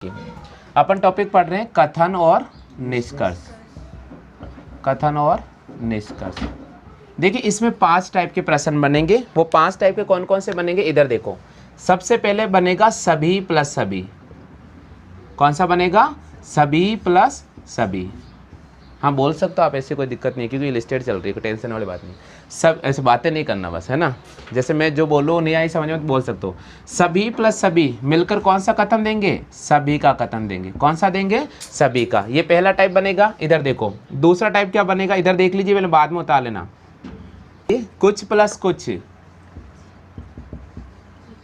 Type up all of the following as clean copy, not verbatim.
अपन topic पढ़ रहे हैं कथन और निष्कर्ष। कथन और निष्कर्ष। देखिए इसमें 5 टाइप के प्रश्न बनेंगे। वो 5 टाइप के कौन कौन से बनेंगे इधर देखो। सबसे पहले बनेगा सभी प्लस सभी। कौन सा बनेगा? सभी प्लस सभी। हाँ बोल सकते हो आप, ऐसी कोई दिक्कत नहीं है क्योंकि लिस्टेड चल रही है, कोई टेंशन वाली बात नहीं। सब ऐसे बातें नहीं करना बस, है ना। जैसे मैं जो बोलूँ नहीं आई समझ में तो बोल सकते हो। सभी प्लस सभी मिलकर कौन सा कथन देंगे? सभी का कथन देंगे। कौन सा देंगे? सभी का। ये पहला टाइप बनेगा। इधर देखो दूसरा टाइप क्या बनेगा, इधर देख लीजिए, पहले बाद में उतार लेना। कुछ प्लस कुछ,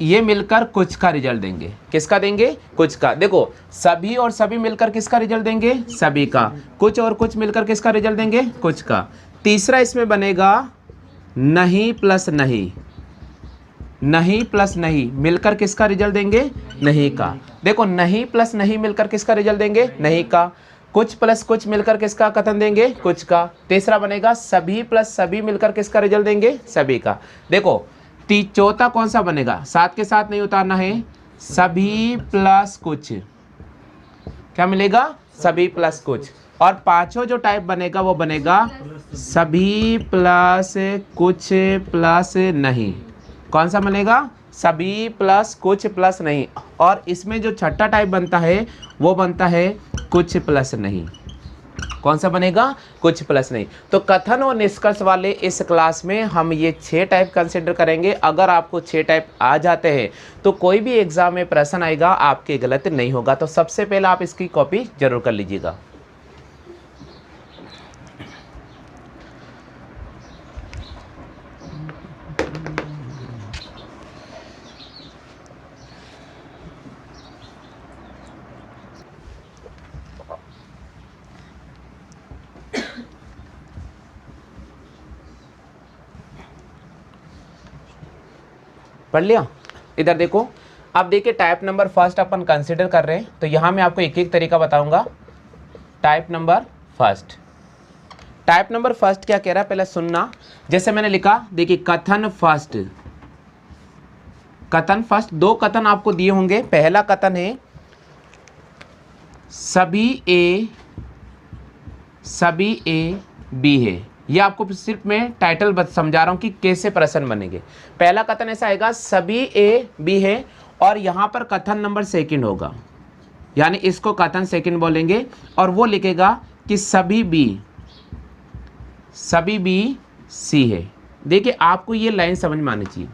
ये मिलकर कुछ का रिजल्ट देंगे। किसका देंगे? कुछ का। देखो सभी और सभी मिलकर किसका रिजल्ट देंगे? सभी का। कुछ और कुछ मिलकर किसका रिजल्ट देंगे? कुछ का। तीसरा इसमें बनेगा नहीं प्लस नहीं। नहीं प्लस नहीं मिलकर किसका रिजल्ट देंगे? नहीं का। देखो नहीं प्लस नहीं मिलकर किसका रिजल्ट देंगे? नहीं का। कुछ प्लस कुछ मिलकर किसका कथन देंगे? कुछ का। तीसरा बनेगा सभी प्लस सभी मिलकर किसका रिजल्ट देंगे? सभी का। देखो चौथा कौन सा बनेगा? साथ के साथ नहीं उतारना है। सभी प्लस कुछ। क्या मिलेगा? सभी प्लस कुछ। और पांचों जो टाइप बनेगा वो बनेगा सभी प्लस कुछ प्लस नहीं। कौन सा बनेगा? सभी प्लस कुछ प्लस नहीं। और इसमें जो छठा टाइप बनता है वो बनता है कुछ प्लस नहीं। कौन सा बनेगा? कुछ प्लस नहीं। तो कथन और निष्कर्ष वाले इस क्लास में हम ये 6 टाइप कंसिडर करेंगे। अगर आपको 6 टाइप आ जाते हैं तो कोई भी एग्जाम में प्रश्न आएगा आपके गलत नहीं होगा। तो सबसे पहले आप इसकी कॉपी जरूर कर लीजिएगा। पढ़ लिया? इधर देखो। अब देखिए टाइप नंबर फर्स्ट अपन कंसिडर कर रहे हैं तो यहाँ मैं आपको एक एक तरीका बताऊंगा। Type number first. Type number first क्या कह रहा है पहले सुनना। जैसे मैंने लिखा देखिए कथन फर्स्ट। कथन फर्स्ट 2 कथन आपको दिए होंगे। पहला कथन है सभी ए बी है। ये आपको सिर्फ मैं टाइटल समझा रहा हूं कि कैसे प्रश्न बनेंगे। पहला कथन ऐसा आएगा सभी ए बी है और यहां पर कथन नंबर सेकंड होगा, यानी इसको कथन सेकंड बोलेंगे और वो लिखेगा कि सभी बी सी है। देखिए आपको ये लाइन समझ में आनी चाहिए।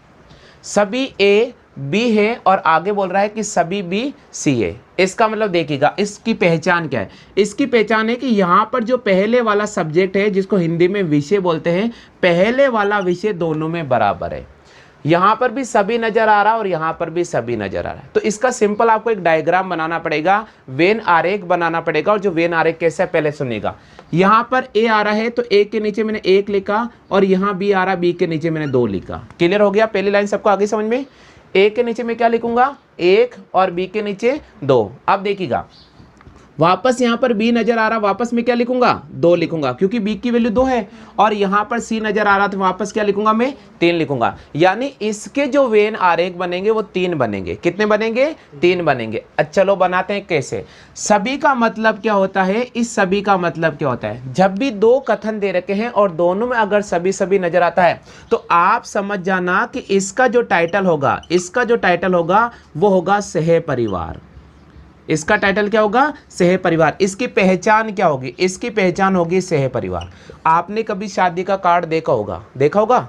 सभी ए बी है और आगे बोल रहा है कि सभी बी सी है। इसका मतलब देखिएगा इसकी पहचान क्या है। इसकी पहचान है कि यहाँ पर जो पहले वाला सब्जेक्ट है जिसको हिंदी में विषय बोलते हैं, पहले वाला विषय दोनों में बराबर है। यहाँ पर भी सभी नजर आ रहा है और यहाँ पर भी सभी नजर आ रहा है। तो इसका सिंपल आपको एक डायग्राम बनाना पड़ेगा, वेन आरेख बनाना पड़ेगा। और जो वेन आरेख कैसे पहले सुनिएगा। यहाँ पर ए आ रहा है तो ए के नीचे मैंने 1 लिखा और यहाँ बी आ रहा है, बी के नीचे मैंने 2 लिखा। क्लियर हो गया? पहली लाइन सबको आगे समझ में। ए के नीचे मैं क्या लिखूंगा? 1 और बी के नीचे 2। अब देखिएगा वापस यहाँ पर बी नजर आ रहा, वापस मैं क्या लिखूंगा? 2 लिखूंगा क्योंकि बी की वैल्यू 2 है। और यहाँ पर सी नजर आ रहा तो वापस क्या लिखूंगा? मैं 3 लिखूंगा। यानी इसके जो वेन आरेख बनेंगे वो 3 बनेंगे। कितने बनेंगे? 3 बनेंगे। अच्छा चलो बनाते हैं कैसे। सभी का मतलब क्या होता है? इस सभी का मतलब क्या होता है? जब भी 2 कथन दे रखे हैं और दोनों में अगर सभी सभी नजर आता है तो आप समझ जाना कि इसका जो टाइटल होगा वो होगा सह परिवार। इसका टाइटल क्या होगा? सह परिवार। इसकी पहचान क्या होगी? इसकी पहचान होगी सह परिवार। आपने कभी शादी का कार्ड देखा होगा?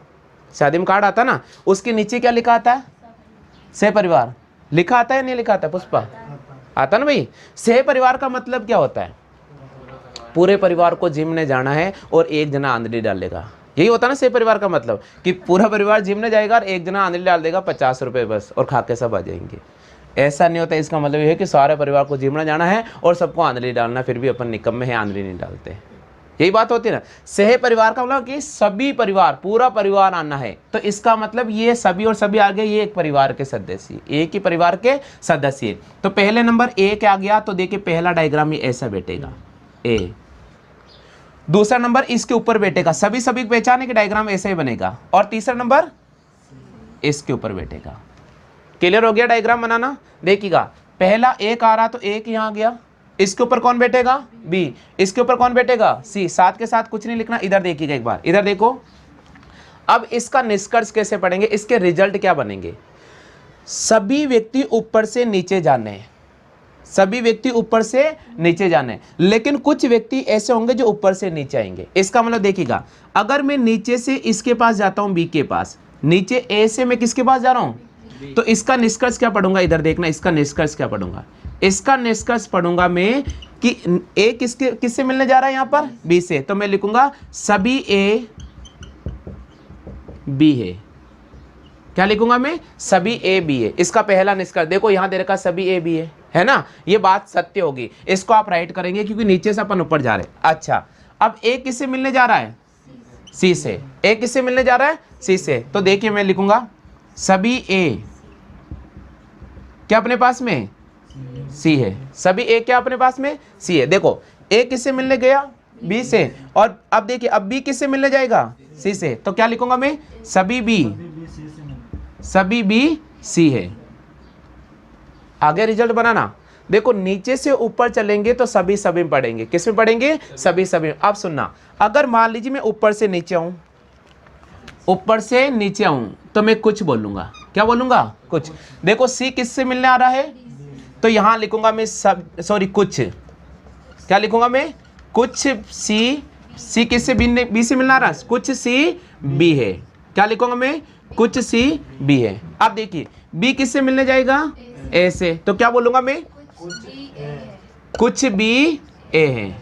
शादी में कार्ड आता ना, उसके नीचे क्या लिखा आता है? सह परिवार लिखा आता है, नहीं लिखा आता? पुष्पा आता ना भाई। सह परिवार का मतलब क्या होता है? पूरे परिवार को जिम में जाना है और एक जना आंधली डालेगा। यही होता है ना सह परिवार का मतलब, कि पूरा परिवार जिम में जाएगा और एक जना आंधली डाल देगा 50 रुपये बस और खा के सब आ जाएंगे। ऐसा नहीं होता। इसका मतलब ये है कि सारे परिवार को जिमना जाना है और सबको आंधली डालना, फिर भी अपन निकम्मे हैं, आंधली नहीं डालते। यही बात होती है ना। सह परिवार का मतलब कि सभी परिवार, पूरा परिवार आना है। तो इसका मतलब ये सभी और सभी आ गए, ये एक परिवार के सदस्य, एक ही परिवार के सदस्य। तो पहले नंबर ए क्या आ गया? तो देखिए पहला डायग्राम ये ऐसा बैठेगा ए। दूसरा नंबर इसके ऊपर बैठेगा, सभी सभी पहचाने के डायग्राम ऐसे ही बनेगा। और तीसरा नंबर इसके ऊपर बैठेगा। क्लियर हो गया डायग्राम बनाना? देखिएगा पहला एक आ रहा तो एक यहाँ गया, इसके ऊपर कौन बैठेगा बी, इसके ऊपर कौन बैठेगा सी। साथ के साथ कुछ नहीं लिखना, इधर देखिएगा एक बार, इधर देखो। अब इसका निष्कर्ष कैसे पढ़ेंगे, इसके रिजल्ट क्या बनेंगे। सभी व्यक्ति ऊपर से नीचे जाने हैं, सभी व्यक्ति ऊपर से नीचे जाने, लेकिन कुछ व्यक्ति ऐसे होंगे जो ऊपर से नीचे आएंगे। इसका मतलब देखिएगा, अगर मैं नीचे से इसके पास जाता हूं बी के पास, नीचे ए से मैं किसके पास जा रहा हूं, तो इसका निष्कर्ष क्या पढ़ूंगा, इधर देखना, इसका निष्कर्ष क्या पढ़ूंगा, इसका निष्कर्ष पढ़ूंगा मैं कि ए किससे मिलने जा रहा है यहां पर बी से, तो मैं लिखूंगा सभी ए बी है। क्या लिखूंगा मैं, सभी ए बी है। इसका पहला निष्कर्ष देखो, यहां दे रखा सभी ए बी है ना, ये बात सत्य होगी, इसको आप राइट करेंगे क्योंकि नीचे से अपन ऊपर जा रहे हैं। अच्छा, अब ए किससे मिलने जा रहा है, सी से। ए किससे मिलने जा रहा है, सी से। तो देखिए मैं लिखूंगा सभी ए क्या अपने पास में सी है, सभी ए क्या अपने पास में सी है। देखो ए किससे मिलने गया, बी से, और अब देखिए अब बी किससे मिलने जाएगा, सी से। तो क्या लिखूंगा मैं, सभी बी सी है। आगे रिजल्ट बनाना, देखो नीचे से ऊपर चलेंगे तो सभी सभी पढ़ेंगे, किस में पढ़ेंगे, सभी सभी। अब सुनना, अगर मान लीजिए मैं ऊपर से नीचे आऊं, ऊपर से नीचे आऊं तो मैं कुछ बोलूंगा, क्या बोलूंगा, कुछ। देखो सी किससे मिलने आ रहा है, तो यहां लिखूंगा मैं कुछ, क्या लिखूंगा मैं, कुछ सी किससे बी से मिलना आ रहा है, कुछ सी बी है। क्या लिखूंगा मैं, कुछ सी बी है। अब देखिए बी किससे मिलने जाएगा, ए से, तो क्या बोलूंगा मैं, कुछ बी ए है।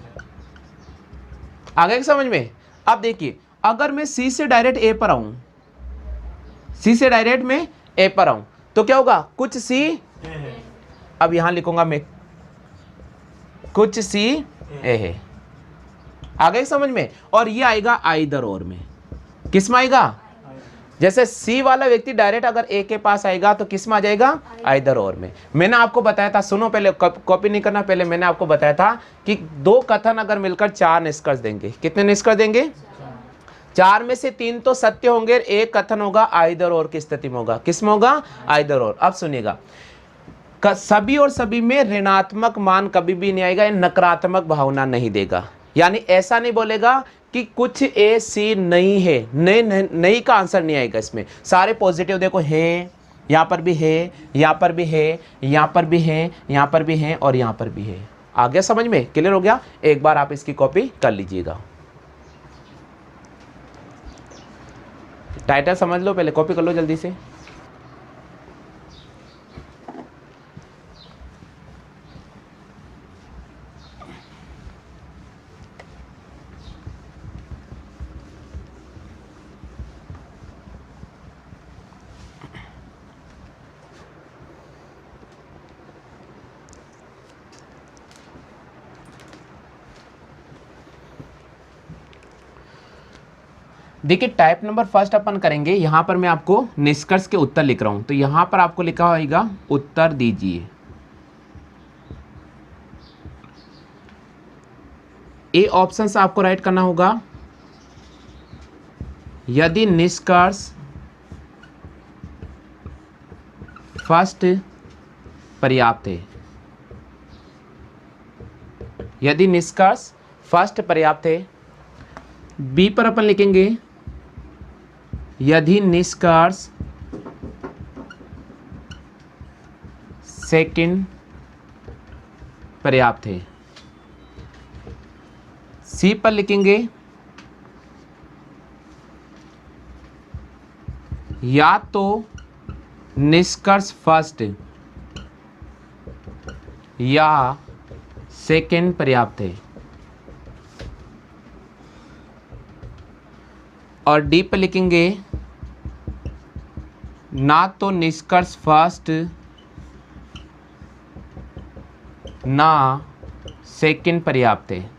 आ गया समझ में। अब देखिए अगर मैं सी से डायरेक्ट ए पर आऊं, सी से डायरेक्ट में ए पर आऊं तो क्या होगा, कुछ सी, अब यहां लिखूंगा मैं कुछ सी ए है। आ गया समझ में। और ये आएगा आइदर और में, किस में आएगा, जैसे सी वाला व्यक्ति डायरेक्ट अगर ए के पास आएगा तो किस में आ जाएगा, आइदर और में। मैंने आपको बताया था, सुनो पहले, कॉपी नहीं करना, पहले मैंने आपको बताया था कि दो कथन अगर मिलकर चार निष्कर्ष देंगे, कितने निष्कर्ष देंगे, चार में से तीन तो सत्य होंगे, एक कथन होगा आइदर और की स्थिति में होगा, किस में होगा, आइदर और। अब सुनिएगा, सभी और सभी में ऋणात्मक मान कभी भी नहीं आएगा, नकारात्मक भावना नहीं देगा, यानी ऐसा नहीं बोलेगा कि कुछ ए सी नहीं है, नहीं का आंसर नहीं आएगा इसमें, सारे पॉजिटिव देखो है, यहाँ पर भी है, यहाँ पर भी है, यहाँ पर भी है, यहाँ पर भी है और यहाँ पर भी है। आ गया समझ में, क्लियर हो गया। एक बार आप इसकी कॉपी कर लीजिएगा, टाइटल समझ लो, पहले कॉपी कर लो जल्दी से। देखिए टाइप नंबर फर्स्ट अपन करेंगे, यहां पर मैं आपको निष्कर्ष के उत्तर लिख रहा हूं, तो यहां पर आपको लिखा होगा उत्तर दीजिए। ए ऑप्शन से आपको राइट करना होगा, यदि निष्कर्ष फर्स्ट पर्याप्त है, यदि निष्कर्ष फर्स्ट पर्याप्त है। बी पर अपन लिखेंगे यदि निष्कर्ष सेकंड पर्याप्त है। सी पर लिखेंगे या तो निष्कर्ष फर्स्ट या सेकंड पर्याप्त है। और डी पर लिखेंगे ना तो निष्कर्ष फर्स्ट ना सेकंड पर्याप्त है।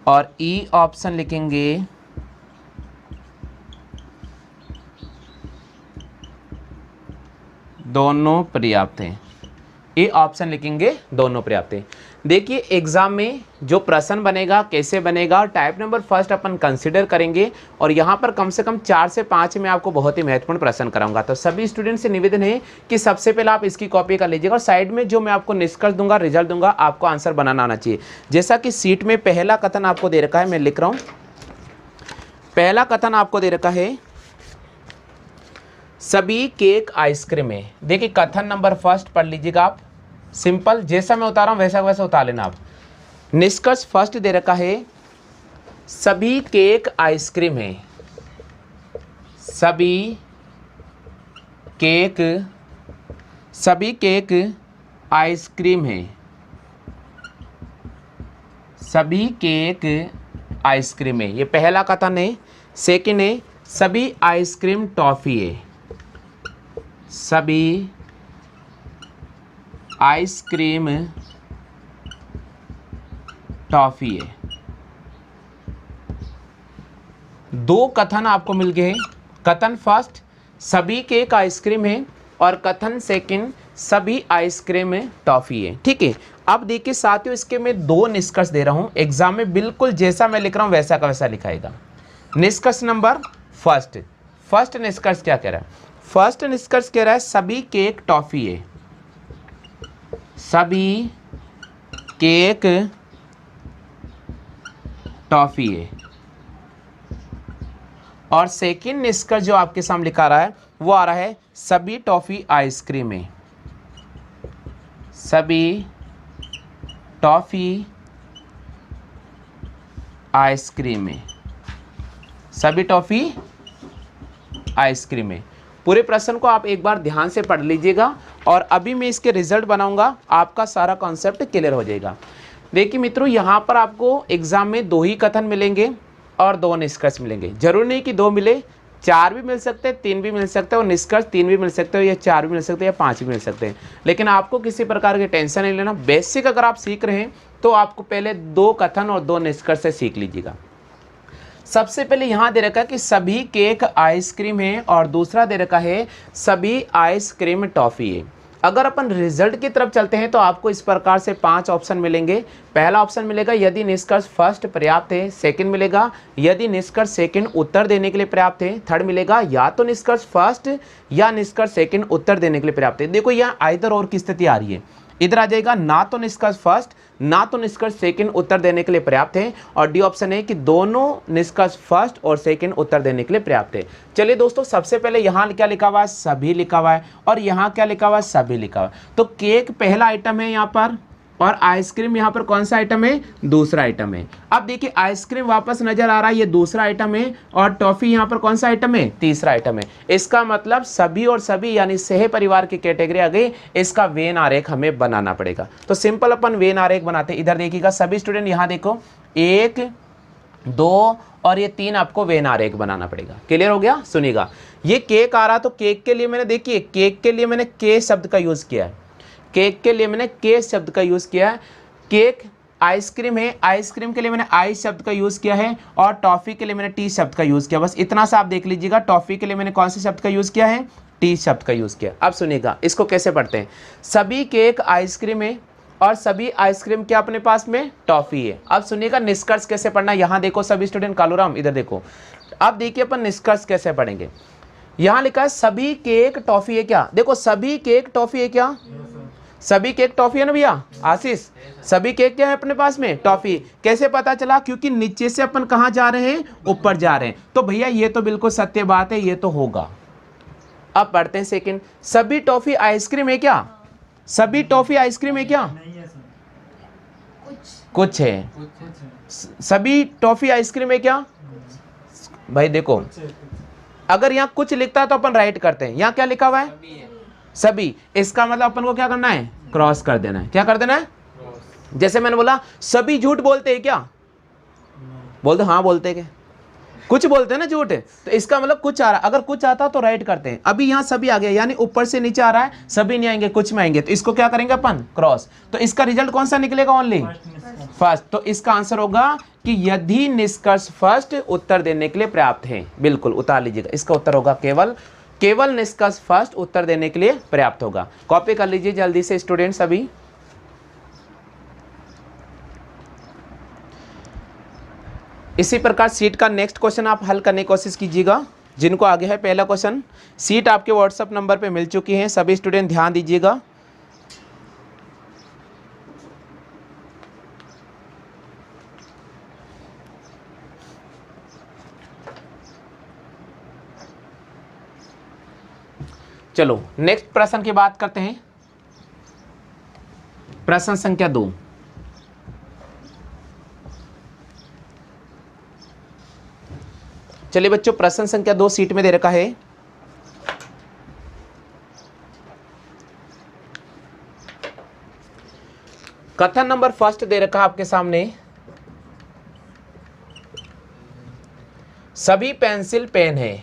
और ई ऑप्शन लिखेंगे दोनों पर्याप्त हैं। ये ऑप्शन लिखेंगे, दोनों पर्याप्त है। देखिए एग्जाम में जो प्रश्न बनेगा कैसे बनेगा, टाइप नंबर फर्स्ट अपन कंसिडर करेंगे और यहाँ पर कम से कम 4 से 5 में आपको बहुत ही महत्वपूर्ण प्रश्न कराऊंगा। तो सभी स्टूडेंट से निवेदन है कि सबसे पहले आप इसकी कॉपी कर लीजिएगा और साइड में जो मैं आपको निष्कर्ष दूंगा, रिजल्ट दूंगा, आपको आंसर बनाना आना चाहिए। जैसा कि सीट में पहला कथन आपको दे रखा है, मैं लिख रहा हूँ। पहला कथन आपको दे रखा है, सभी केक आइसक्रीम है। देखिए कथन नंबर फर्स्ट पढ़ लीजिएगा आप, सिंपल, जैसा मैं उतारा हूं वैसा वैसा उतार लेना आप। निष्कर्ष फर्स्ट दे रखा है, सभी केक आइसक्रीम है। सभी केक आइसक्रीम है। सभी केक आइसक्रीम है, ये पहला कथन है। सेकंड है, सभी आइसक्रीम टॉफी है। सभी आइसक्रीम टॉफी है। दो कथन आपको मिल गए। कथन फर्स्ट सभी केक आइसक्रीम है और कथन सेकंड सभी आइसक्रीम टॉफी है। ठीक है, अब देखिए साथियों, इसके मैं दो निष्कर्ष दे रहा हूं, एग्जाम में बिल्कुल जैसा मैं लिख रहा हूं वैसा का वैसा लिखाएगा। निष्कर्ष नंबर फर्स्ट निष्कर्ष क्या कह रहा है? फर्स्ट निष्कर्ष कह रहा है सभी केक टॉफी है। सभी केक टॉफी है। और सेकंड निष्कर्ष जो आपके सामने लिखा रहा है वो आ रहा है सभी टॉफी आइसक्रीम है। सभी टॉफी आइसक्रीम है। सभी टॉफी आइसक्रीम है। पूरे प्रश्न को आप एक बार ध्यान से पढ़ लीजिएगा और अभी मैं इसके रिजल्ट बनाऊंगा, आपका सारा कॉन्सेप्ट क्लियर हो जाएगा। देखिए मित्रों, यहाँ पर आपको एग्जाम में 2 ही कथन मिलेंगे और 2 निष्कर्ष मिलेंगे। जरूर नहीं कि 2 मिले, 4 भी मिल सकते हैं, 3 भी मिल सकते हैं और निष्कर्ष 3 भी मिल सकते हो, या 4 भी मिल सकते हैं या 5 भी मिल सकते हैं। लेकिन आपको किसी प्रकार की टेंशन नहीं लेना। बेसिक अगर आप सीख रहे हैं तो आपको पहले 2 कथन और 2 निष्कर्ष से सीख लीजिएगा। सबसे पहले यहाँ दे रखा है कि सभी केक आइसक्रीम है और दूसरा दे रखा है सभी आइसक्रीम टॉफी है। अगर अपन रिजल्ट की तरफ चलते हैं तो आपको इस प्रकार से 5 ऑप्शन मिलेंगे। पहला ऑप्शन मिलेगा यदि निष्कर्ष फर्स्ट पर्याप्त है। सेकंड मिलेगा यदि निष्कर्ष सेकंड उत्तर देने के लिए पर्याप्त है। थर्ड मिलेगा या तो निष्कर्ष फर्स्ट या निष्कर्ष सेकंड उत्तर देने के लिए पर्याप्त है। देखो यहाँ आइदर और की स्थिति आ रही है, इधर आ जाएगा ना तो निष्कर्ष फर्स्ट ना तो निष्कर्ष सेकंड उत्तर देने के लिए पर्याप्त है, और डी ऑप्शन है कि दोनों निष्कर्ष फर्स्ट और सेकंड उत्तर देने के लिए पर्याप्त है। चलिए दोस्तों, सबसे पहले यहाँ क्या लिखा हुआ है? सभी लिखा हुआ है। और यहाँ क्या लिखा हुआ है? सभी लिखा हुआ है। तो केक पहला आइटम है यहाँ पर और आइसक्रीम यहाँ पर कौन सा आइटम है? दूसरा आइटम है। अब देखिए आइसक्रीम वापस नजर आ रहा है, ये दूसरा आइटम है, और टॉफी यहाँ पर कौन सा आइटम है? तीसरा आइटम है। इसका मतलब सभी और सभी यानी सह परिवार की कैटेगरी आ गई। इसका वेन आरेख हमें बनाना पड़ेगा। तो सिंपल अपन वेन आरेख बनाते हैं। इधर देखिएगा सभी स्टूडेंट, यहाँ देखो 1 2 और ये 3 आपको वेन आरेख बनाना पड़ेगा। क्लियर हो गया? सुनिएगा, ये केक आ रहा, तो केक के लिए मैंने देखिए केक के लिए मैंने के शब्द का यूज किया है। केक के लिए मैंने के शब्द का यूज किया है। केक आइसक्रीम है, आइसक्रीम के लिए मैंने आई शब्द का यूज किया है, और टॉफी के लिए मैंने टी शब्द का यूज किया। बस इतना सा आप देख लीजिएगा। टॉफी के लिए मैंने कौन से शब्द का यूज किया है? टी शब्द का यूज किया। अब सुनिएगा इसको कैसे पढ़ते हैं। सभी केक आइसक्रीम है और सभी आइसक्रीम क्या अपने पास में? टॉफी है। अब सुनिएगा निष्कर्ष कैसे पढ़ना। यहाँ देखो सभी स्टूडेंट, कालूराम इधर देखो। अब देखिए अपन निष्कर्ष कैसे पढ़ेंगे। यहाँ लिखा है सभी केक टॉफी है क्या? देखो सभी केक टॉफी है क्या? सभी केक टॉफी है ना भैया? आशीष, सभी केक क्या है अपने पास में? टॉफी। कैसे पता चला? क्योंकि नीचे से अपन कहाँ जा रहे हैं? ऊपर जा रहे हैं। तो भैया ये तो बिल्कुल सत्य बात है, ये तो होगा। अब पढ़ते हैं सेकंड। सभी टॉफी आइसक्रीम है क्या? सभी टॉफी आइसक्रीम है क्या? कुछ है। सभी टॉफी आइसक्रीम है क्या? भाई देखो, अगर यहाँ कुछ लिखता है तो अपन राइट करते हैं। यहाँ क्या लिखा हुआ है? सभी। इसका मतलब अपन को क्या करना है? क्रॉस कर देना है। क्या कर देना है? जैसे मैंने बोला सभी झूठ बोलते हैं क्या? बोलते हाँ बोलते क्या? कुछ बोलते हैं ना झूठ, तो इसका मतलब कुछ आ रहा है। अगर कुछ आता तो राइट करते हैं। अभी यहाँ सभी आ गया, यानी ऊपर से नीचे आ रहा है, सभी नहीं आएंगे कुछ में आएंगे, तो इसको क्या करेंगे अपन? क्रॉस। तो इसका रिजल्ट कौन सा निकलेगा? Only first. तो इसका आंसर होगा कि यदि निष्कर्ष फर्स्ट उत्तर देने के लिए पर्याप्त है। बिल्कुल उतार लीजिएगा, इसका उत्तर होगा केवल केवल निष्कर्ष फर्स्ट उत्तर देने के लिए पर्याप्त होगा। कॉपी कर लीजिए जल्दी से स्टूडेंट्स अभी। इसी प्रकार सीट का नेक्स्ट क्वेश्चन आप हल करने की कोशिश कीजिएगा। जिनको आगे है पहला क्वेश्चन, सीट आपके व्हाट्सएप नंबर पे मिल चुकी है, सभी स्टूडेंट ध्यान दीजिएगा। चलो नेक्स्ट प्रश्न की बात करते हैं। प्रश्न संख्या 2। चलिए बच्चों, प्रश्न संख्या 2 सीट में दे रखा है। कथन नंबर फर्स्ट दे रखा है आपके सामने, सभी पेंसिल पेन है,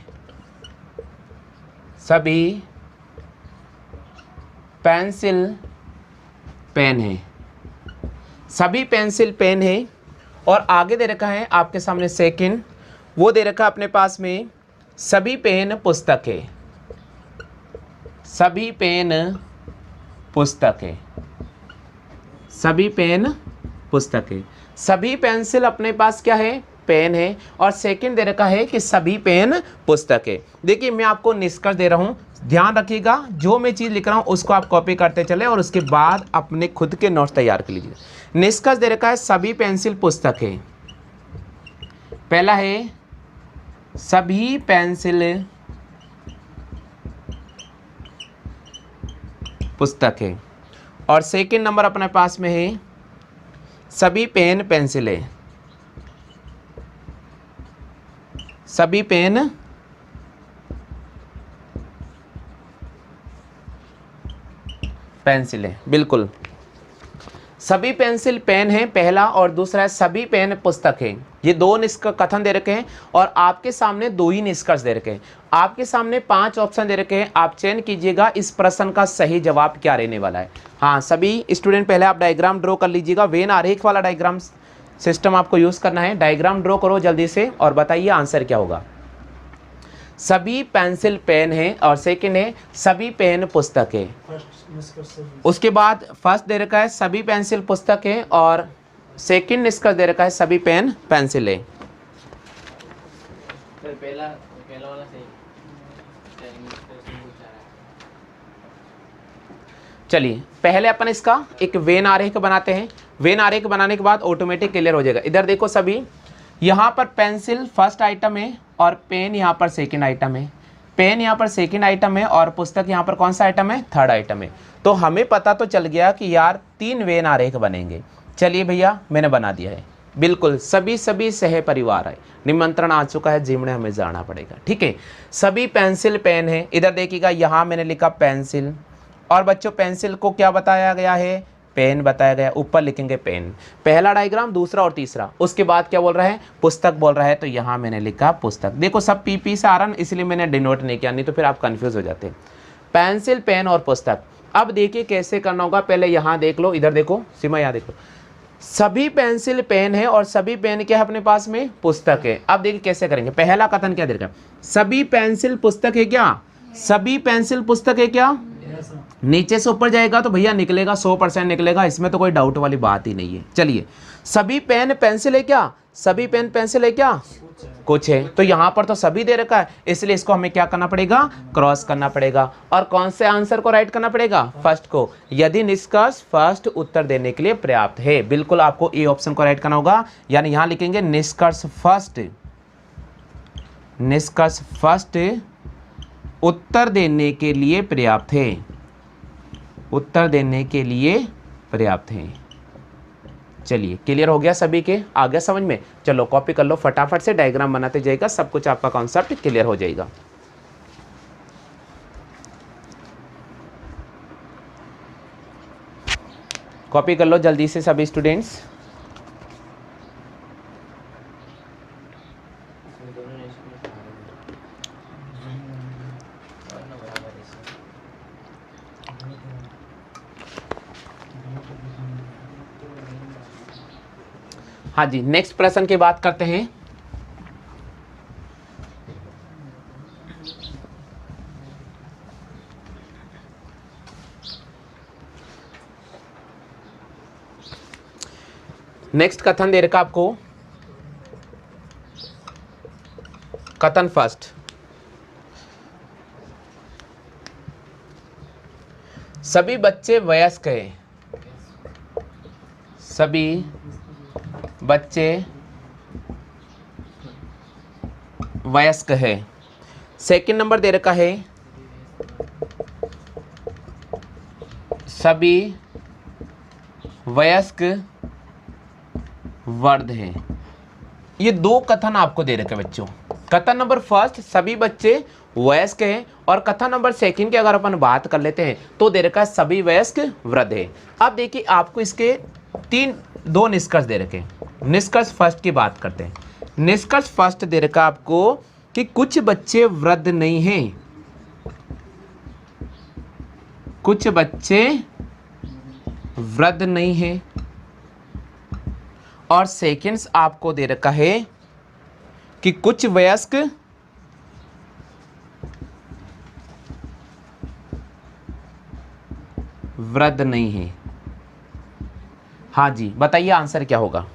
सभी पेंसिल पेन है, सभी पेंसिल पेन है। और आगे दे रखा है आपके सामने सेकंड, वो दे रखा है अपने पास में, सभी पेन पुस्तक है, सभी पेन पुस्तक है, सभी पेन पुस्तक है। सभी पेंसिल अपने पास क्या है, पेन है। और सेकंड दे रखा है कि सभी पेन पुस्तक है। देखिए मैं आपको निष्कर्ष दे रहा हूँ, ध्यान रखिएगा, जो मैं चीज़ लिख रहा हूँ उसको आप कॉपी करते चले और उसके बाद अपने खुद के नोट्स तैयार कर लीजिए। निष्कर्ष दे रखा है सभी पेंसिल पुस्तक है। पहला है सभी पेंसिल पुस्तक है। और सेकंड नंबर अपने पास में है सभी पेन पेंसिल है, सभी पेन पेंसिल है। बिल्कुल, सभी पेंसिल पेन है पहला, और दूसरा है सभी पेन पुस्तक है। ये दो कथन दे रखे हैं और आपके सामने दो ही निष्कर्ष दे रखे हैं। आपके सामने 5 ऑप्शन दे रखे हैं, आप चयन कीजिएगा इस प्रश्न का सही जवाब क्या रहने वाला है। हाँ सभी स्टूडेंट पहले आप डायग्राम ड्रॉ कर लीजिएगा, वेन आरेख वाला डायग्राम सिस्टम आपको यूज करना है। डायग्राम ड्रॉ करो जल्दी से और बताइए आंसर क्या होगा। सभी पेंसिल पेन है और सेकंड है सभी पेन पुस्तक है। उसके बाद फर्स्ट दे रखा है सभी पेंसिल पुस्तक है और सेकंड निष्कर्ष दे रखा है सभी पेन पेंसिल है। पहला वाला सही। चलिए पहले अपन इसका एक वेन आरेख बनाते हैं। वेन आरेख बनाने के बाद ऑटोमेटिक क्लियर हो जाएगा। इधर देखो सभी, यहाँ पर पेंसिल फर्स्ट आइटम है और पेन यहाँ पर सेकंड आइटम है, पेन यहाँ पर सेकंड आइटम है और पुस्तक यहाँ पर कौन सा आइटम है, थर्ड आइटम है। तो हमें पता तो चल गया कि यार 3 वेन आरेख बनेंगे। चलिए भैया मैंने बना दिया है। बिल्कुल सभी सह परिवार है, निमंत्रण आ चुका है, जिम में हमें जाना पड़ेगा। ठीक है, सभी पेंसिल पेन है। इधर देखिएगा यहाँ मैंने लिखा पेंसिल, और बच्चों पेंसिल को क्या बताया गया है, पेन बताया गया। ऊपर लिखेंगे पेन, पहला डायग्राम, दूसरा और तीसरा। उसके बाद क्या बोल रहा है, पुस्तक बोल रहा है, तो यहाँ मैंने लिखा पुस्तक। देखो सब पी से आ रहा है, इसलिए मैंने डिनोट नहीं किया, नहीं तो फिर आप कंफ्यूज हो जाते। पेंसिल पेन और पुस्तक। अब देखिए कैसे करना होगा, पहले यहाँ देख लो, इधर देखो सीमा, यहाँ देखो, सभी पेंसिल पेन है और सभी पेन क्या है अपने पास में, पुस्तक है। अब देखिए कैसे करेंगे। पहला कथन क्या दे रखा है, सभी पेंसिल पुस्तक है क्या, सभी पेंसिल पुस्तक है क्या। नीचे से ऊपर जाएगा तो भैया निकलेगा 100% निकलेगा, इसमें तो कोई डाउट वाली बात ही नहीं है। चलिए सभी पेन पेंसिल है क्या, सभी पेन पेंसिल है क्या, कुछ है। तो यहाँ पर तो सभी दे रखा है, इसलिए इसको हमें क्या करना पड़ेगा, क्रॉस करना पड़ेगा। और कौन से आंसर को राइट करना पड़ेगा, फर्स्ट को, यदि निष्कर्ष फर्स्ट उत्तर देने के लिए पर्याप्त है। बिल्कुल आपको ए ऑप्शन को राइट करना होगा, यानी यहाँ लिखेंगे निष्कर्ष फर्स्ट, निष्कर्ष फर्स्ट उत्तर देने के लिए पर्याप्त है, उत्तर देने के लिए पर्याप्त है। चलिए क्लियर हो गया सभी के, आ गया समझ में। चलो कॉपी कर लो फटाफट से, डायग्राम बनाते जाएगा, सब कुछ आपका कॉन्सेप्ट क्लियर हो जाएगा। कॉपी कर लो जल्दी से सभी स्टूडेंट्स। हाँ जी, नेक्स्ट प्रश्न की बात करते हैं। नेक्स्ट कथन दे रखा आपको, कथन फर्स्ट, सभी बच्चे वयस्क हैं, सभी बच्चे वयस्क है। सेकंड नंबर दे रखा है सभी वयस्क वर्ध है। ये दो कथन आपको दे रखे बच्चों। कथन नंबर फर्स्ट सभी बच्चे वयस्क हैं, और कथन नंबर सेकंड की अगर अपन बात कर लेते हैं तो दे रखा है सभी वयस्क वृद्ध है। अब देखिए आपको इसके दो निष्कर्ष दे रखे हैं। निष्कर्ष फर्स्ट की बात करते हैं। निष्कर्ष फर्स्ट दे रखा आपको कि कुछ बच्चे वृद्ध नहीं हैं, कुछ बच्चे वृद्ध नहीं हैं, और सेकंड्स आपको दे रखा है कि कुछ वयस्क वृद्ध नहीं है। हाँ जी बताइए आंसर क्या होगा।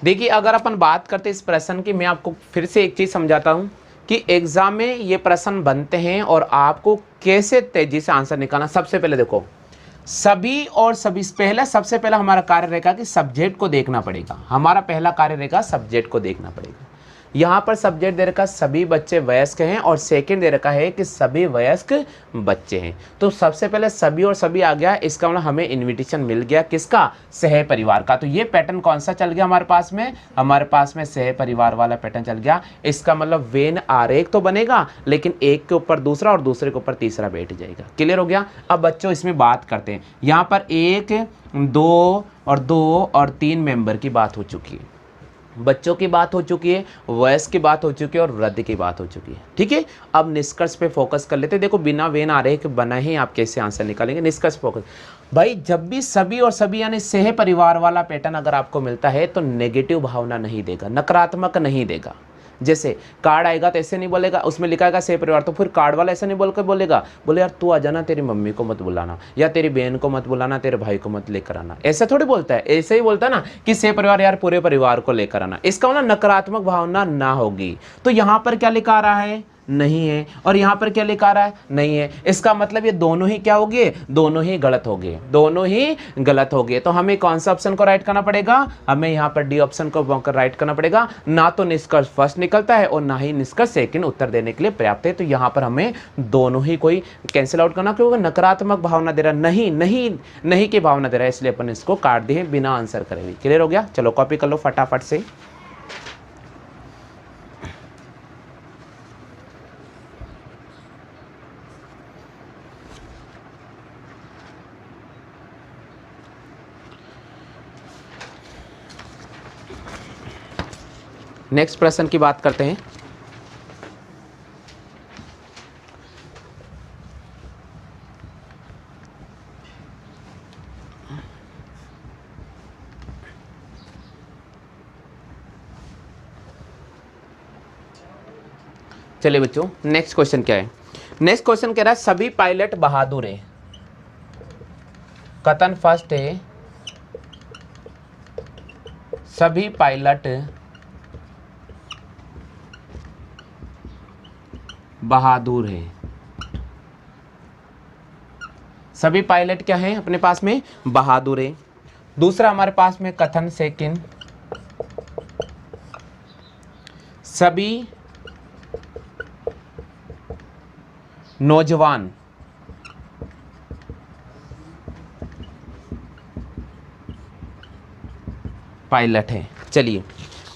देखिए अगर अपन बात करते इस प्रश्न की, मैं आपको फिर से एक चीज समझाता हूं कि एग्जाम में ये प्रश्न बनते हैं और आपको कैसे तेजी से आंसर निकालना। सबसे पहले देखो सभी और सभी, सबसे पहला हमारा कार्य रहेगा कि सब्जेक्ट को देखना पड़ेगा। हमारा पहला कार्य रहेगा सब्जेक्ट को देखना पड़ेगा। यहाँ पर सब्जेक्ट दे रखा सभी बच्चे वयस्क हैं, और सेकंड दे रखा है कि सभी वयस्क बच्चे हैं। तो सबसे पहले सभी और सभी आ गया, इसका मतलब हमें इनविटेशन मिल गया किसका, सह परिवार का। तो ये पैटर्न कौन सा चल गया हमारे पास में, हमारे पास में सह परिवार वाला पैटर्न चल गया। इसका मतलब वेन आरेख तो बनेगा, लेकिन एक के ऊपर दूसरा और दूसरे के ऊपर तीसरा बैठ जाएगा। क्लियर हो गया। अब बच्चों इसमें बात करते हैं, यहाँ पर 1 2 और 3 मेंबर की बात हो चुकी है, बच्चों की बात हो चुकी है, वयस्क की बात हो चुकी है, और वृद्ध की बात हो चुकी है। ठीक है, अब निष्कर्ष पे फोकस कर लेते हैं। देखो बिना वेन आरेख बना ही आप कैसे आंसर निकालेंगे। निष्कर्ष फोकस भाई, जब भी सभी और सभी यानी सह परिवार वाला पैटर्न अगर आपको मिलता है तो नेगेटिव भावना नहीं देगा, नकारात्मक नहीं देगा। जैसे कार्ड आएगा तो ऐसे नहीं बोलेगा, उसमें लिखा है सह परिवार, तो फिर कार्ड वाला ऐसा नहीं बोल कर बोलेगा, बोले यार तू आ जाना, तेरी मम्मी को मत बुलाना, या तेरी बहन को मत बुलाना, तेरे भाई को मत लेकर आना। ऐसा थोड़ी बोलता है, ऐसे ही बोलता है ना कि सह परिवार यार पूरे परिवार को लेकर आना। इसका मतलब नकारात्मक भावना ना होगी। तो यहाँ पर क्या लिखा आ रहा है, नहीं है, और यहाँ पर क्या लिखा रहा है, नहीं है। इसका मतलब ये दोनों ही क्या हो गए, दोनों ही गलत हो गए, दोनों ही गलत हो गए। तो हमें कौन सा ऑप्शन को राइट करना पड़ेगा, हमें यहाँ पर डी ऑप्शन को राइट करना पड़ेगा। ना तो निष्कर्ष फर्स्ट निकलता है और ना ही निष्कर्ष सेकंड उत्तर देने के लिए पर्याप्त है। तो यहाँ पर हमें दोनों ही कोई कैंसिल आउट करना, क्योंकि नकारात्मक भावना दे रहा, नहीं नहीं नहीं की भावना दे रहा है, इसलिए अपन इसको काट दिए बिना आंसर करे। क्लियर हो गया। चलो कॉपी कर लो फटाफट से। नेक्स्ट प्रश्न की बात करते हैं। चलिए बच्चों नेक्स्ट क्वेश्चन क्या है। नेक्स्ट क्वेश्चन कह रहा है सभी पायलट बहादुर हैं। कथन फर्स्ट है सभी पायलट बहादुर है। सभी पायलट क्या है अपने पास में, बहादुर है। दूसरा हमारे पास में कथन सेकंड सभी नौजवान पायलट है। चलिए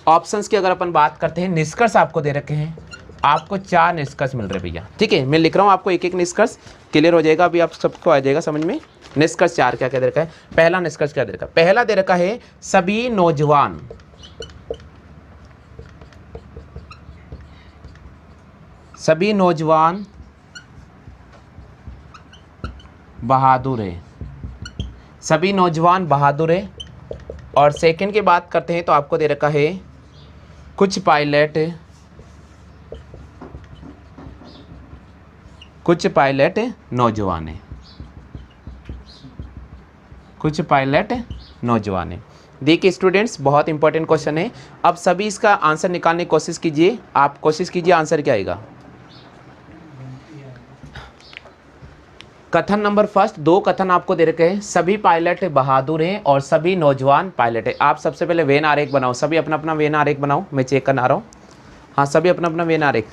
ऑप्शंस की अगर अपन बात करते हैं, निष्कर्ष आपको दे रखे हैं, आपको 4 निष्कर्ष मिल रहे भैया। ठीक है, मैं लिख रहा हूं आपको एक एक निष्कर्ष, क्लियर हो जाएगा, अभी आप सबको आ जाएगा समझ में। निष्कर्ष 4 क्या क्या दे रखा है। पहला निष्कर्ष क्या दे रखा है, पहला दे रखा है सभी नौजवान बहादुर है, सभी नौजवान बहादुर है। और सेकंड की बात करते हैं तो आपको दे रखा है कुछ पायलट नौजवान है। कुछ पायलट नौजवान हैं। देखिए स्टूडेंट्स, बहुत इंपॉर्टेंट क्वेश्चन है। अब सभी इसका आंसर निकालने की कोशिश कीजिए। आप कोशिश कीजिए, आंसर क्या आएगा। कथन नंबर फर्स्ट, 2 कथन आपको दे रखे हैं। सभी पायलट बहादुर हैं और सभी नौजवान पायलट हैं। आप सबसे पहले वेन आरेख बनाओ, सभी अपना अपना वेन आरेख बनाओ। मैं चेक करना आ रहा हूँ। हाँ, सभी अपना अपना वेन आरेख।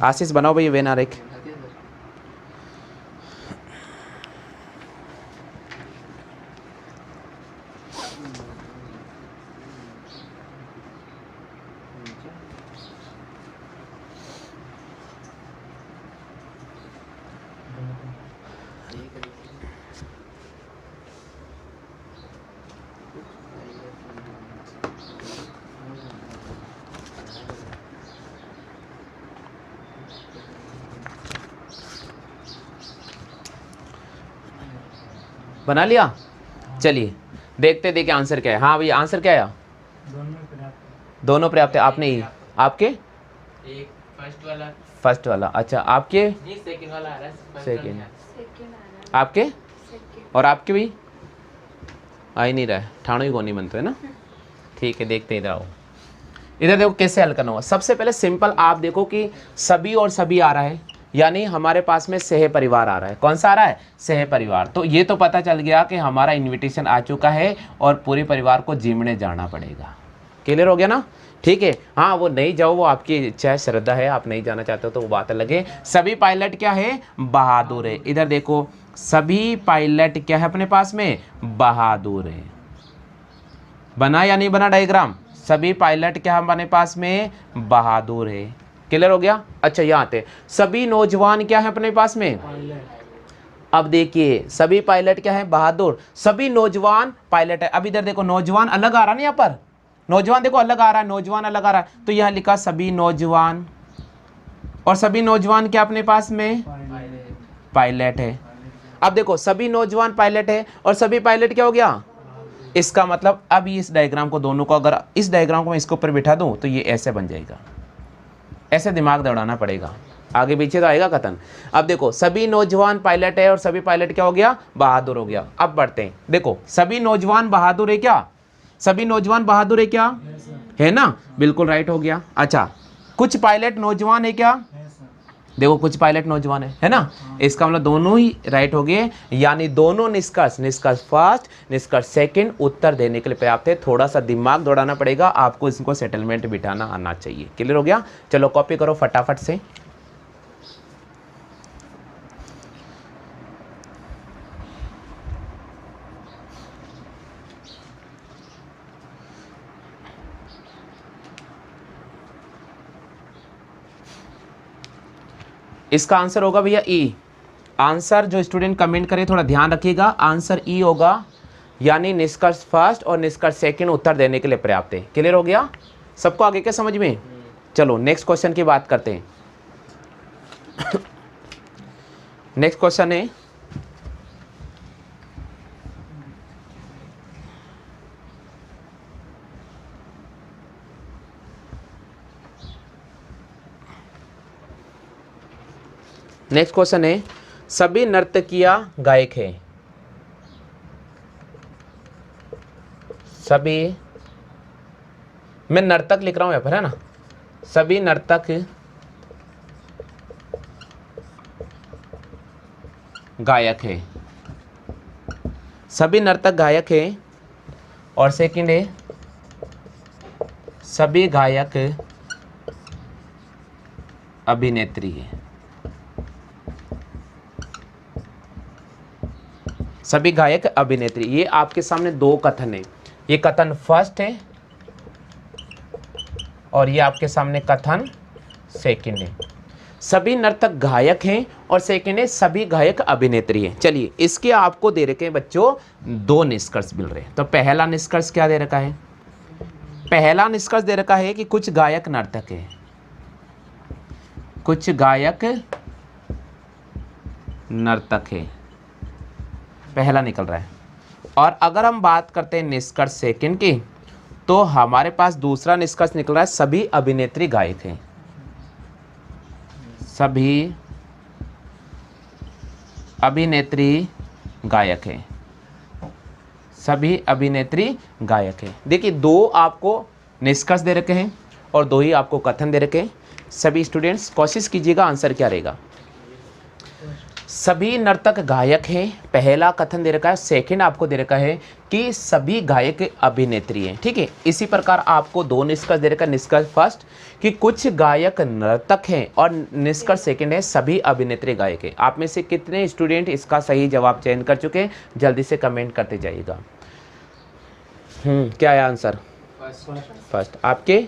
आशीष बनाओ भाई वेन आरेख। बना लिया? चलिए देखते देखिए आंसर क्या है। हाँ भैया, आंसर क्या आया? दोनों पर्याप्त है। आपने ही, आपके एक फर्स्ट वाला। अच्छा, आपके नहीं, सेकंड वाला आ रहा है। सेकंड, आपके और आपके भी आ ही नहीं रहा है। ठाणो ही गोनी बनते है ना। ठीक है, देखते ही रहो। इधर देखो कैसे हल करना होगा। सबसे पहले सिंपल आप देखो कि सभी और सभी आ रहा है, यानी हमारे पास में सह परिवार आ रहा है। कौन सा आ रहा है? सह परिवार। तो ये तो पता चल गया कि हमारा इनविटेशन आ चुका है और पूरे परिवार को जिमने जाना पड़ेगा। क्लियर हो गया ना? ठीक है। हाँ, वो नहीं जाओ, वो आपकी इच्छा है, श्रद्धा है, आप नहीं जाना चाहते हो तो वो बात अलग है। सभी पायलट क्या है? बहादुर है। इधर देखो, सभी पायलट क्या है अपने पास में? बहादुर है। बना या नहीं बना डायग्राम? सभी पायलट क्या है हमारे पास में? बहादुर है। क्लियर हो गया? अच्छा, यहाँ आते, सभी नौजवान क्या है अपने पास में? अब देखिए, सभी पायलट क्या है? बहादुर। सभी नौजवान पायलट है। अब इधर देखो, नौजवान अलग आ रहा ना, यहाँ पर नौजवान देखो अलग आ रहा है, नौजवान अलग आ रहा है। तो यहाँ लिखा सभी नौजवान, और सभी नौजवान क्या अपने पास में? पायलट है। अब देखो, सभी नौजवान पायलट है और सभी पायलट क्या हो गया? इसका मतलब अब इस डायग्राम को, दोनों को, अगर इस डायग्राम को मैं इसके ऊपर बिठा दूं तो ये ऐसे बन जाएगा। ऐसे दिमाग दौड़ाना पड़ेगा, आगे पीछे तो आएगा कथन। अब देखो, सभी नौजवान पायलट है और सभी पायलट क्या हो गया? बहादुर हो गया। अब बढ़ते हैं। देखो, सभी नौजवान बहादुर है क्या? सभी नौजवान बहादुर है क्या? है ना? बिल्कुल राइट हो गया। अच्छा, कुछ पायलट नौजवान है क्या? देखो, कुछ पायलट नौजवान है ना? इसका मतलब दोनों ही राइट हो गए, यानी दोनों निष्कर्ष, निष्कर्ष फर्स्ट, निष्कर्ष सेकंड उत्तर देने के लिए पर्याप्त है। थोड़ा सा दिमाग दौड़ाना पड़ेगा आपको, इसको सेटलमेंट बिठाना आना चाहिए। क्लियर हो गया? चलो कॉपी करो फटाफट से। इसका आंसर होगा भैया ई। आंसर जो स्टूडेंट कमेंट करे थोड़ा ध्यान रखिएगा, आंसर ई होगा, यानी निष्कर्ष फर्स्ट और निष्कर्ष सेकंड उत्तर देने के लिए पर्याप्त है। क्लियर हो गया सबको? आगे क्या समझ में? चलो नेक्स्ट क्वेश्चन की बात करते हैं। नेक्स्ट क्वेश्चन है, नेक्स्ट क्वेश्चन है, सभी नर्तकियां गायक हैं। सभी, मैं नर्तक लिख रहा हूं यहाँ पर, है ना? सभी नर्तक गायक है। सभी नर्तक गायक है। और सेकंड है, सभी गायक अभिनेत्री है। सभी गायक अभिनेत्री, ये आपके सामने दो कथन है। ये कथन फर्स्ट है और ये आपके सामने कथन सेकंड है। सभी नर्तक गायक हैं और सेकंड है सभी गायक अभिनेत्री हैं। चलिए, इसके आपको दे रखे हैं बच्चों दो निष्कर्ष मिल रहे हैं। तो पहला निष्कर्ष क्या दे रखा है? पहला निष्कर्ष दे रखा है कि कुछ गायक नर्तक है, कुछ गायक नर्तक है, पहला निकल रहा है। और अगर हम बात करते हैं निष्कर्ष सेकंड की, तो हमारे पास दूसरा निष्कर्ष निकल रहा है, सभी अभिनेत्री गायक हैं। सभी अभिनेत्री गायक हैं। सभी अभिनेत्री गायक हैं। देखिए दो आपको निष्कर्ष दे रखे हैं और दो ही आपको कथन दे रखे हैं। सभी स्टूडेंट्स कोशिश कीजिएगा आंसर क्या रहेगा। सभी नर्तक गायक हैं, पहला कथन दे रखा है। सेकंड आपको दे रखा है कि सभी गायक अभिनेत्री हैं। ठीक है, इसी प्रकार आपको दो निष्कर्ष दे रखा है। निष्कर्ष फर्स्ट कि कुछ गायक नर्तक हैं और निष्कर्ष सेकंड है सभी अभिनेत्री गायक हैं। आप में से कितने स्टूडेंट इसका सही जवाब चयन कर चुके हैं, जल्दी से कमेंट करते जाइएगा। क्या है आंसर? फर्स्ट। आपके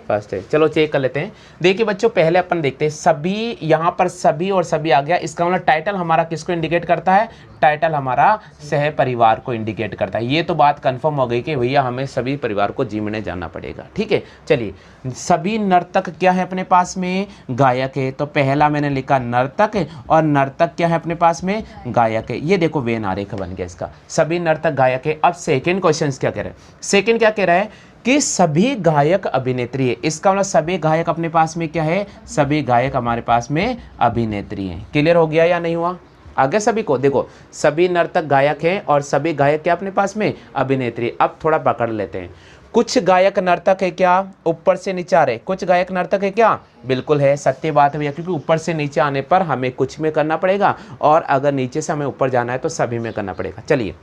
फर्स्ट है। चलो चेक कर लेते हैं। देखिए बच्चों, पहले अपन देखते हैं सभी, यहाँ पर सभी और सभी आ गया। इसका मतलब टाइटल हमारा किसको इंडिकेट करता है? टाइटल हमारा सह परिवार को इंडिकेट करता है। ये तो बात कंफर्म हो गई कि भैया हमें सभी परिवार को जीमने जाना पड़ेगा। ठीक है, चलिए सभी नर्तक क्या है अपने पास में? गायक है। तो पहला मैंने लिखा नर्तक है और नर्तक क्या है अपने पास में? गायक है। ये देखो वेन आरेख बन गया इसका, सभी नर्तक गायक है। अब सेकेंड क्वेश्चन क्या कह रहा है? सेकेंड क्या कह रहा है कि सभी गायक अभिनेत्री है। इसका मतलब सभी गायक अपने पास में क्या है? सभी गायक हमारे पास में अभिनेत्री हैं। क्लियर हो गया या नहीं हुआ? आगे सभी को देखो, सभी नर्तक गायक हैं और सभी गायक क्या अपने पास में? अभिनेत्री। अब थोड़ा पकड़ लेते हैं। कुछ गायक नर्तक है क्या? ऊपर से नीचे आ रहे। कुछ गायक नर्तक है क्या? बिल्कुल है, सत्य बात है भैया, क्योंकि ऊपर से नीचे आने पर हमें कुछ में करना पड़ेगा और अगर नीचे से हमें ऊपर जाना है तो सभी में करना पड़ेगा। चलिए,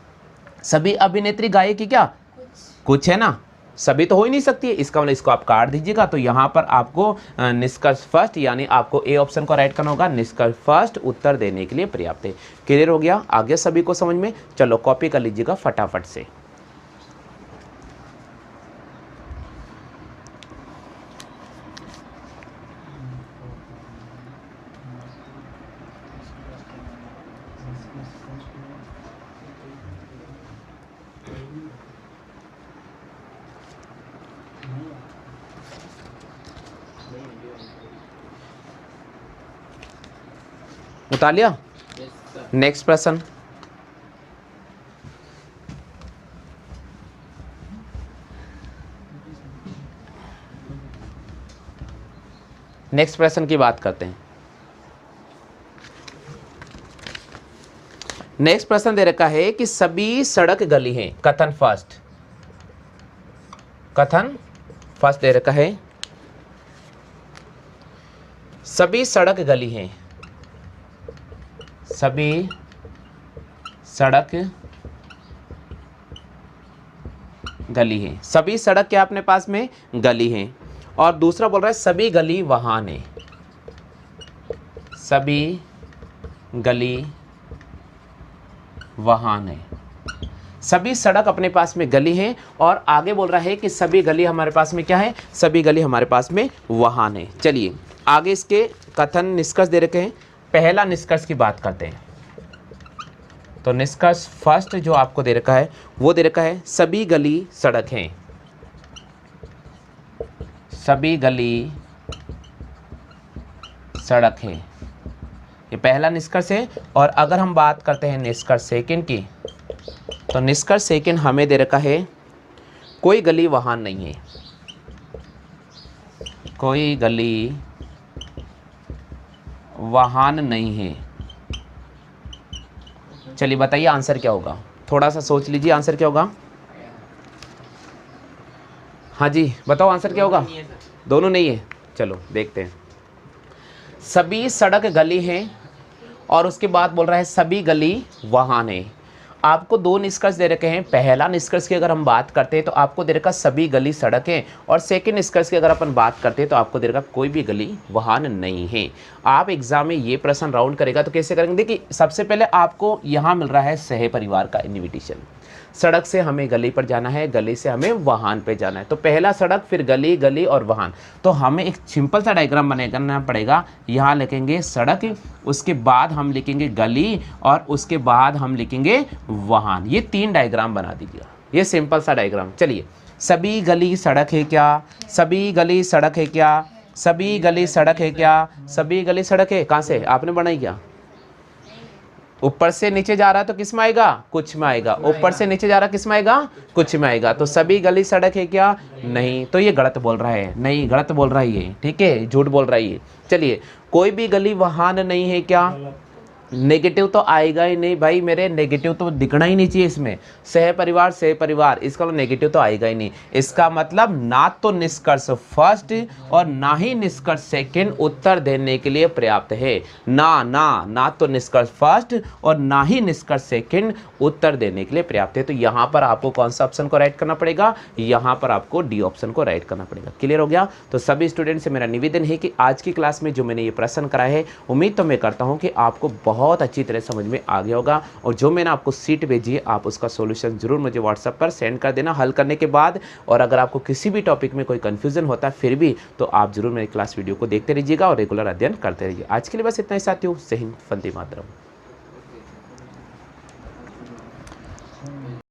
सभी अभिनेत्री गायक की क्या? कुछ है ना, सभी तो हो ही नहीं सकती है। इसका मतलब इसको आप काट दीजिएगा। तो यहाँ पर आपको निष्कर्ष फर्स्ट यानी आपको ए ऑप्शन को राइट करना होगा। निष्कर्ष फर्स्ट उत्तर देने के लिए पर्याप्त है। क्लियर हो गया आगे सभी को समझ में? चलो कॉपी कर लीजिएगा फटाफट से। उतार लिया? नेक्स्ट प्रश्न। नेक्स्ट प्रश्न की बात करते हैं। नेक्स्ट प्रश्न दे रखा है कि सभी सड़क गली हैं। कथन फर्स्ट, कथन फर्स्ट दे रखा है सभी सड़क गली हैं। सभी सड़क गली है। सभी सड़क क्या अपने पास में? गली है। और दूसरा बोल रहा है सभी गली वाहन है। सभी गली वाहन है। सभी सड़क अपने पास में गली है और आगे बोल रहा है कि सभी गली हमारे पास में क्या है? सभी गली हमारे पास में वाहन है। चलिए आगे इसके कथन निष्कर्ष दे रखे हैं। पहला निष्कर्ष की बात करते हैं। तो निष्कर्ष फर्स्ट जो आपको दे रखा है वो दे रखा है सभी गली सड़क हैं। सभी गली सड़क है, ये पहला निष्कर्ष है। और अगर हम बात करते हैं निष्कर्ष सेकंड की, तो निष्कर्ष सेकंड हमें दे रखा है कोई गली वाहन नहीं है। कोई गली वाहन नहीं है। चलिए बताइए आंसर क्या होगा? थोड़ा सा सोच लीजिए आंसर क्या होगा। हाँ जी बताओ आंसर क्या होगा? दोनों नहीं है। चलो देखते हैं। सभी सड़क गली हैं और उसके बाद बोल रहा है सभी गली वाहन है। आपको दो निष्कर्ष दे रखे हैं। पहला निष्कर्ष की अगर हम बात करते हैं तो आपको दे रखा सभी गली सड़क है और सेकंड निष्कर्ष की अगर अपन बात करते हैं तो आपको दे रखा कोई भी गली वाहन नहीं है। आप एग्जाम में ये प्रश्न राउंड करेगा तो कैसे करेंगे? देखिए सबसे पहले आपको यहाँ मिल रहा है सह परिवार का इन्विटेशन। सड़क से हमें गली पर जाना है, गली से हमें वाहन पे जाना है। तो पहला सड़क, फिर गली, गली और वाहन। तो हमें एक सिंपल सा डायग्राम बनाना पड़ेगा। यहाँ लिखेंगे सड़क, उसके बाद हम लिखेंगे गली और उसके बाद हम लिखेंगे वाहन। ये तीन डायग्राम बना दीजिएगा, ये सिंपल सा डायग्राम। चलिए सभी गली सड़क है क्या? सभी गली सड़क है क्या? सभी गली सड़क है क्या? सभी गली सड़क है। कहाँ से आपने बनाई क्या? ऊपर से नीचे जा रहा है तो किस में आएगा? कुछ में आएगा। ऊपर से नीचे जा रहा किस में आएगा? कुछ में आएगा। तो सभी गली सड़क है क्या? नहीं। तो ये गलत बोल रहा है। नहीं, गलत बोल रहा है ये। ठीक है, झूठ बोल रहा है ये। चलिए कोई भी गली वाहन नहीं है क्या? नेगेटिव तो आएगा ही नहीं भाई मेरे, नेगेटिव तो दिखना ही नहीं चाहिए इसमें। सह परिवार इसका नेगेटिव तो आएगा ही नहीं। इसका मतलब ना तो निष्कर्ष फर्स्ट और ना ही निष्कर्ष सेकंड उत्तर देने के लिए पर्याप्त है। ना तो निष्कर्ष फर्स्ट और ना ही निष्कर्ष सेकंड उत्तर देने के लिए पर्याप्त है। तो यहाँ पर आपको कौन सा ऑप्शन को राइट करना पड़ेगा, यहाँ पर आपको डी ऑप्शन को राइट करना पड़ेगा। क्लियर हो गया। तो सभी स्टूडेंट से मेरा निवेदन है कि आज की क्लास में जो मैंने ये प्रश्न कराया है, उम्मीद तो मैं करता हूँ कि आपको बहुत अच्छी तरह समझ में आ गया होगा। और जो मैंने आपको सीट भेजी है, आप उसका सॉल्यूशन जरूर मुझे व्हाट्सएप पर सेंड कर देना हल करने के बाद। और अगर आपको किसी भी टॉपिक में कोई कंफ्यूजन होता है फिर भी, तो आप जरूर मेरी क्लास वीडियो को देखते रहिएगा और रेगुलर अध्ययन करते रहिए। आज के लिए बस इतना ही साथियों। जय हिंद, वंदे मातरम।